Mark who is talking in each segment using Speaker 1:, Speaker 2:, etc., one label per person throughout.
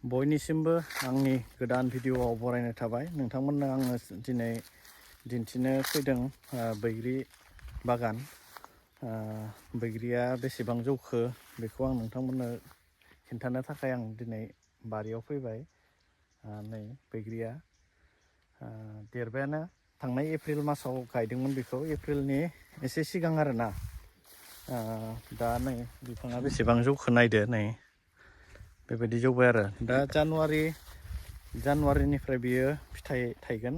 Speaker 1: बयनिसिमबो आंनि गोदान भिडिअआव बरायनाय थाबाय। नोंथांमोननो आङो दिनै दिन्थिनो फैदों बैग्रि बागान। बैग्रिया बेसेबां जौखो बेखौ आं नोंथांमोननो खिन्थानो थाखाय आं दिनै बारियाव फैबाय। नै बैग्रिया देरबायानो। थांनाय एप्रिल मासाव गायदोंमोन बेखौ, एप्रिलनि एसे सिगां आरोना। दा नै बिफाङा बेसेबां जौखो नायदो, नै बेबायदि जौबाय आरो। दा जानुवारिनिफ्राय बियो फिथाइ थायगोन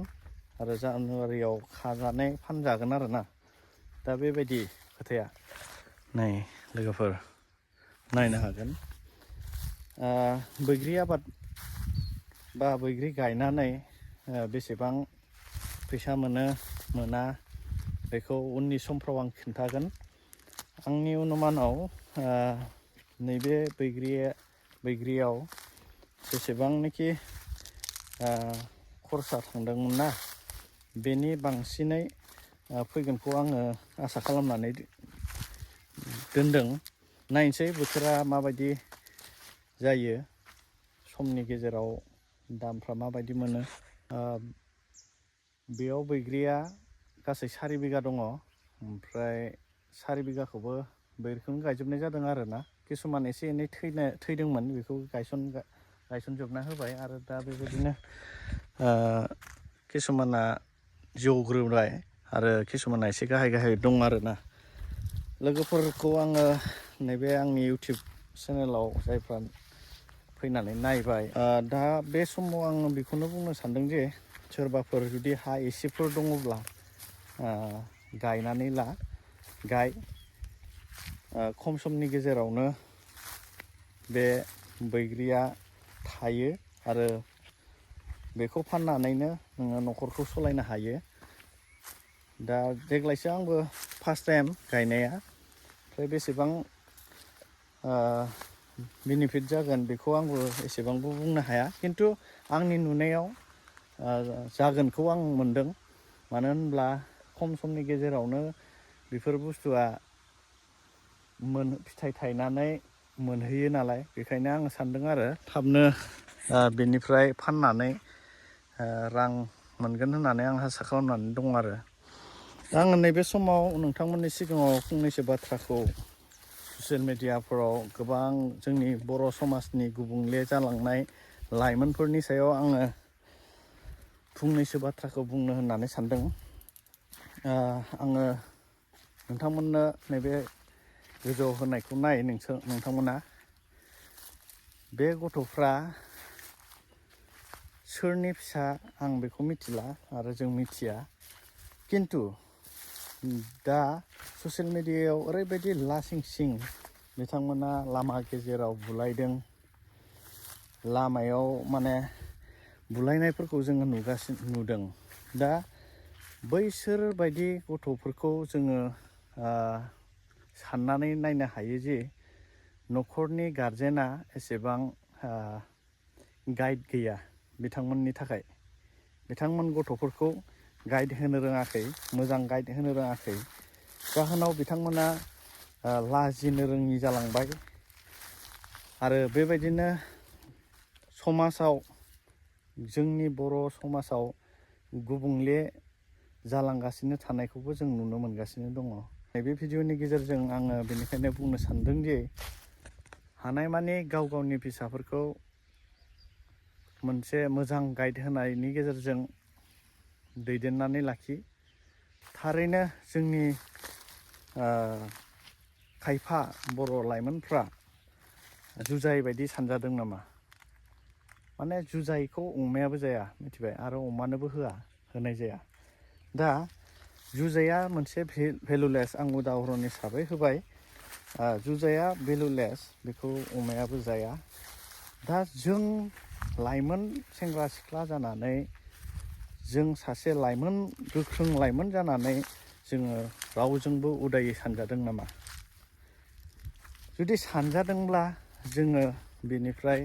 Speaker 1: आरो जानुवारियाव खाजानाय फानजागोन आरोना। दा बेबायदि खोथाया। नै लोगोफोर नायनो हागोन। बैग्रि आबाद बा बैग्रि गायनानै बेसेबां फैसा मोना बेखौ उननि समफ्राव आं खिन्थागोन। आंनि अनुमानाव नैबे बैग्रियाव जेसेबांनाखि खरसा थांदोंमोन ना, बेनि बांसिनै फैगोनखौ आङो आसा खालामनानै दोनदों। नायनोसै बोथोरा माबायदि जायो, समनि गेजेराव दामफ्रा माबायदि मोनो। बेयाव बैग्रिया गासै 4 बिगा दङ। ओमफ्राय 4 बिगाखौबो बैग्रिखौनो गायजोबनाय जादों आरोना। किसुमान एसे एनै थैदोंमोन, बेखौ गायसनजोबना होबाय। आरो दा बेबायदिनो किसुमाना जौग्रोबाय आरो किसुमाना एसे गाहाय दं आरोना। लोगोफोरखौ आङो नैबे आंनि इउटिउब चेनेलाव जायफ्रा फैनानै नायबाय, दा बे समाव आङो बेखौनो बुंनो सानदों जे सोरबाफोर जुदि हा एसेफोर दङब्ला गायनानै गाय। खम समनि गेजेरावनो बे बैग्रिया थायो आरो बेखौ फाननानैनो नोङो न'खरखौ सालायनो हायो। दा देग्लायसो आंबो फार्स्ट टाइम गायनाया, ओमफ्राय बेसेबां बेनिफिट जागोन बेखौ आंबो एसेबांबो बुंनो हाया। खिन्थु आंनि नुनायाव जागोनखौ आं मोनदों। मानो होनब्ला खम समनि गेजेरावनो बेफोर बुस्थुआ फिथाइ थायनानै मोनहैयो नालाय, बेखायनो आं सानदों आरो थाबनो बेनिफ्राय फाननानै रां मोनगोन होननानै आं आसा खालामनानै दं आरो। दा आङो नैबे समाव नोंथांमोननि सिगाङाव फंनैसो बाथ्राखौ ससियेल मेडियाफोराव गोबां जोंनि बर' समाजनि गुबुंले जालांनाय लाइमोनफोरनि सायाव आङो फंनैसो बाथ्राखौ बुंनो होननानै सानदों। आङो नोंथांमोननो नैबे गोजौआव होनायखौ नोंथांमोना। बे गथ'फ्रा सोरनि फिसा आं बेखौ मिथिला आरो जों मिथिया। खिन्थु दा ससियेल मेडियायाव ओरैबायदि लासिं सिं बिथांमोना लामा गेजेराव बुलायदों। लामायाव माने बुलायनायफोरखौ जोङो नुदों। दा बैसोर बायदि गथ'फोरखौ जोङो साननानै नायनो हायो जे न'खरनि गारजेना एसेबां गाइड गैया बिथांमोननि थाखाय। बिथांमोन गथ'फोरखौ गाइड होनो रोङाखै, मोजां गाइड होनो रोङाखै। जाहोनाव बिथांमोना लाजिनो रोङि जालांबाय। आरो बेबायदिनो समाजाव, जोंनि बर' समाजाव गुबुंले जालांगासिनो थानायखौबो जों नुनो मोनगासिनो दङ। नैबे भिडिअनि गेजेरजों आङो बेनिखायनो बुंनो सानदों जे हानायमानि गाव गावनि फिसाफोरखौ मोनसे मोजां गाइड होनायनि गेजेरजों दैदेननानै लाखि। थारैनो जोंनि खायफा बर' लाइमोनफ्रा जुजाइ बायदि सानजादों नामा? माने जुजाइखौ अमायाबो जाया, मिथिबाय, आरो अमानोबो होनाय जाया। दा जुजाइया मोनसे भेलुलेस, आं उदाहरन हिसाबै होबाय। जुजाइया भेलुलेस, बेखौ अमायाबो जाया। दा जों लाइमोन सेंग्रा सिख्ला जानानै, जों सासे गोख्रों लाइमोन जानानै जोङो रावजोंबो उदायै सानजादों नामा? जुदि सानजादोंब्ला जोङो बेनिफ्राय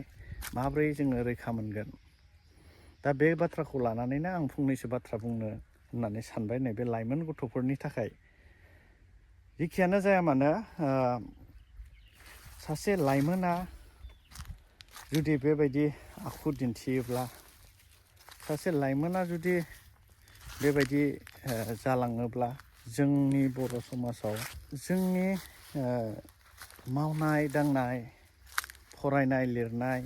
Speaker 1: माब्रै जोङो रैखा मोनगोन? दा बे बाथ्राखौ लानानैनो आं फंनैसो बाथ्रा बुंनो होननानै सानबाय नैबे लाइमोन गथ'फोरनि थाखाय। जेखियानो जाया मानो, सासे लाइमोना जुदि बेबायदि आखु दिन्थियोब्ला सासे लाइमोना जुदि बेबायदि जालाङोब्ला जोंनि बर' समाजाव जोंनि मावनाय दांनाय फरायनाय लिरनाय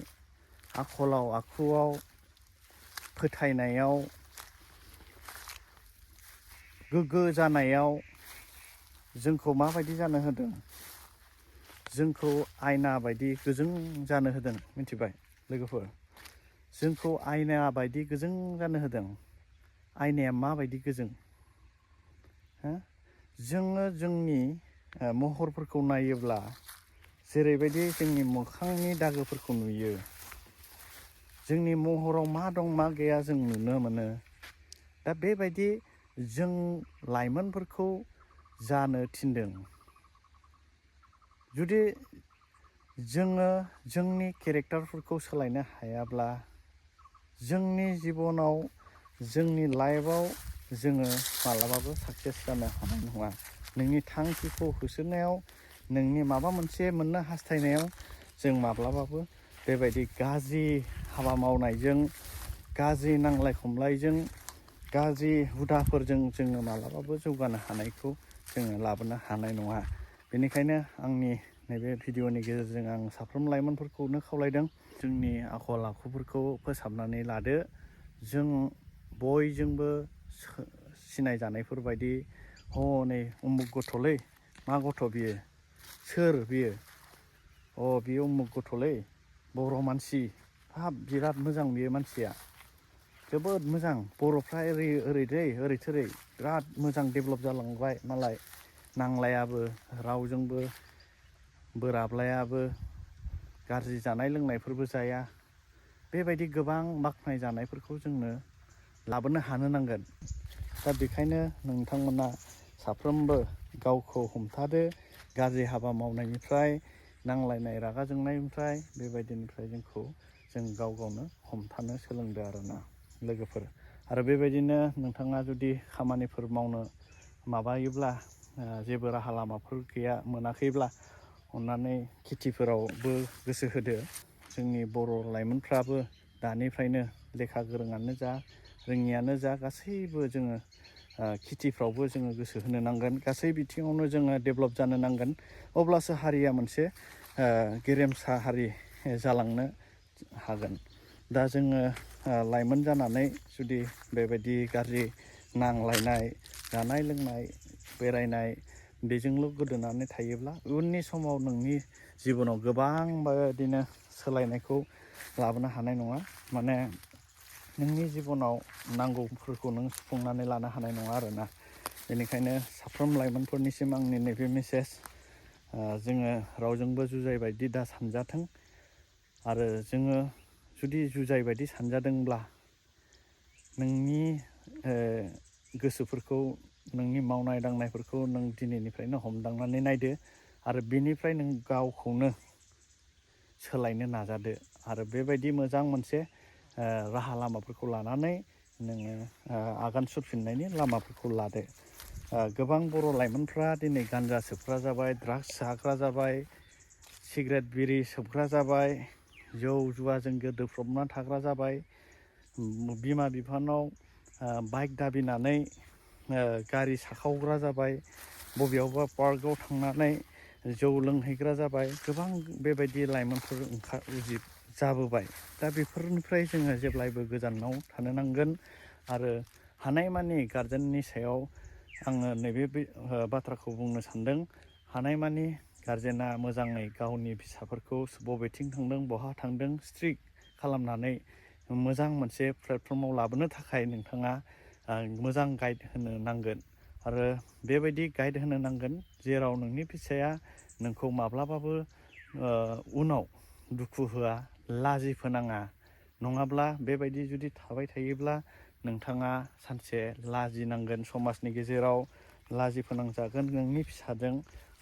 Speaker 1: आखलाव आखुआव फोथायनायाव गोग्गो जानायाव जोंखौ माबायदि जानो होदों जोंखौ आयना बायदि गोजों जानो होदों मिथिबाय लोगोफोर जोंखौ आयना बायदि गोजों जानो होदों आयनाया माबायदि गोजों जोङो जोंनि महरफोरखौ नायोब्ला जेरैबायदि जोंनि मोखांनि दागोफोरखौ नुयो जोंनि महराव मा दं मा गैया जों नुनो मोनो दा बेबायदि जों लाइमोनफोरखौ जानो थिनदों जुदि जोङो जोंनि केरेक्टारफोरखौ सोलायनो हायाब्ला जोंनि जिबनाव जोंनि लाइफआव जोङो मालाबाबो साक्सेस जानो हानाय नङा नोंनि थांखिखौ होसोनायाव नोंनि माबा मोनसे मोननो हास्थायनायाव जों माब्लाबाबो बेबायदि गाज्रि हाबा मावनायजों गाज्रि नांलाय खमलायजों गाज्रि हुदाफोरजों जोङो मालाबाबो जौगानो हानायखौ जोङो लाबोनो हानाय नङा बेनिखायनो आंनि नैबे भिडिअनि गेजेरजों आं साफ्रोम लाइमोनफोरखौनो खावलायदों जोंनि आखल आखुफोरखौ फोसाबनानै लादो जों बयजोंबो सिनायजानायफोरबायदि हनै उमुक गथ'लै मा गथ' बियो सोर बियो बियो उमुक गथ'लै बर' मानसि हाब बिराद मोजां बियो मानसिया जोबोद मोजां बर'फ्रा ओरै थोरै बिराद मोजां डेभेलप जालांबाय मालाय नांलायाबो रावजोंबो बोराबलायाबो गाज्रि जानाय लोंनायफोरबो जाया बेबायदि गोबां बाख्नाय जानायफोरखौ जोंनो लाबोनो हानो नांगोन दा बेखायनो नोंथांमोना साफ्रोमबो गावखौ हमथादो गाज्रि हाबा मावनायनिफ्राय नांलायनाय रागा जोंनायनिफ्राय बेबायदिनिफ्राय जों गाव गावनो हमथानो सोलोंदो आरोना लोगोफोर आरो बेबायदिनो नोंथाङा जुदि खामानिफोर मावनो माबायोब्ला जेबो राहा लामाफोर गैया मोनाखैब्ला अन्नानै खेथिफोरावबो गोसो होदो जोंनि बर' लाइमोनफ्राबो दानिफ्रायनो लेखा गोरोङानो जा रोङियानो जा गासैबो जोङो खेथिफ्रावबो जोङो गोसो होनो नांगोन गासै बिथिङावनो जोङो डेभेलप जानो नांगोन अब्लासो हारिया मोनसे गेरेमसा हारि जालांनो हागोन दा जोङो लाइमोन जानानै जुदि बेबायदि गाज्रि नांलायनाय जानाय लोंनाय बेरायनाय बेजोंल' गोदोनानै थायोब्ला उननि समाव नोंनि जिबनाव गोबां बेबायदिनो सोलायनायखौ लाबोनो हानाय नङा माने नोंनि जिबनाव नांगौफोरखौ नों सुफुंनानै लानो हानाय नङा आरोना बेनिखायनो साफ्रोम लाइमोनफोरनिसिम आंनि नैबे मेसेज जोङो रावजोंबो जुजाय बायदि दा सानजाथों आरो जोङो जुदि जुजाय बायदि सानजादोंब्ला नोंनि गोसोफोरखौ नोंनि मावनाय दांनायफोरखौ नों दिनैनिफ्रायनो हमदांनानै नायदो आरो बेनिफ्राय नों गावखौनो सोलायनो नाजादो आरो बेबायदि मोजां मोनसे राहा लामाफोरखौ लानानै नोङो आगान सुरफिननायनि लामाफोरखौ लादो गोबां बर' लाइमोनफ्रा दिनै गान्जा सोबग्रा जाबाय ड्राग्स जाग्रा जाबाय सिगारेट बिरि सोबग्रा जाबाय जौ जुवाजों गोदोफबना थाग्रा जाबाय बिमा बिफानाव बाइक दाबिनानै गारि साखावग्रा जाबाय बबेयावबा पार्कआव थांनानै जौ लोंहैग्रा जाबाय गोबां बेबायदि लाइमोनफोर जाबोबाय दा बेफोरनिफ्राय जोङो जेब्लायबो गोजानाव थानो नांगोन आरो हानायमानि गारजेननि सायाव आङो नैबे बाथ्राखौ बुंनो सानदों हानायमानि गारजेना मोजाङै गावनि फिसाफोरखौ बबेथिं थांदों बहा थांदों स्ट्रिक्ट खालामनानै मोजां मोनसे प्लेटफर्माव लाबोनो थाखाय नोंथाङा मोजां गाइड होनो नांगोन आरो बेबायदि गाइड होनो नांगोन जेराव नोंनि फिसाया नोंखौ माब्लाबाबो उनाव दुखु होआ लाजि फोनाङा नङाब्ला बेबायदि जुदि थाबाय थायोब्ला नोंथाङा सानसे लाजिनांगोन समाजनि गेजेराव लाजि फोनांजागोन नोंनि फिसाजों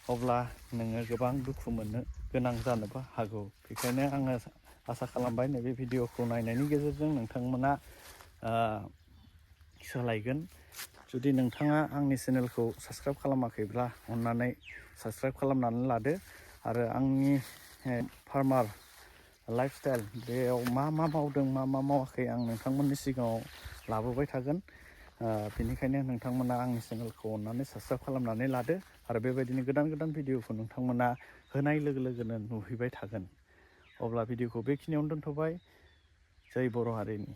Speaker 1: अब्ला नोङो गोबां दुखु मोननो गोनां जानोबो हागौ बेखायनो आङो आसा खालामबाय नैबे भिडिअखौ नायनायनि गेजेरजों नोंथांमोना सोलायगोन जुदि नोंथाङा आंनि चेनेलखौ साबस्क्राइब खालामाखैब्ला अन्नानै साबस्क्राइब खालामनानै लादो आरो आंनि फार्मार लाइफस्टाइल बेयाव मा मा मावदों मा मा मावाखै आं नोंथांमोननि सिगाङाव लाबोबाय थागोन। बेनिखायनो नोंथांमोना आंनि चेनेलखौ अननानै साबस्क्राइब खालामनानै लादो आरो बेबायदिनो गोदान गोदान भिडिअखौ नोंथांमोना होनाय लोगो लोगोनो नुहैबाय थागोन। अब्ला भिडिअखौ बेखिनियावनो दोनथ'बाय। जै बर' हारिनि।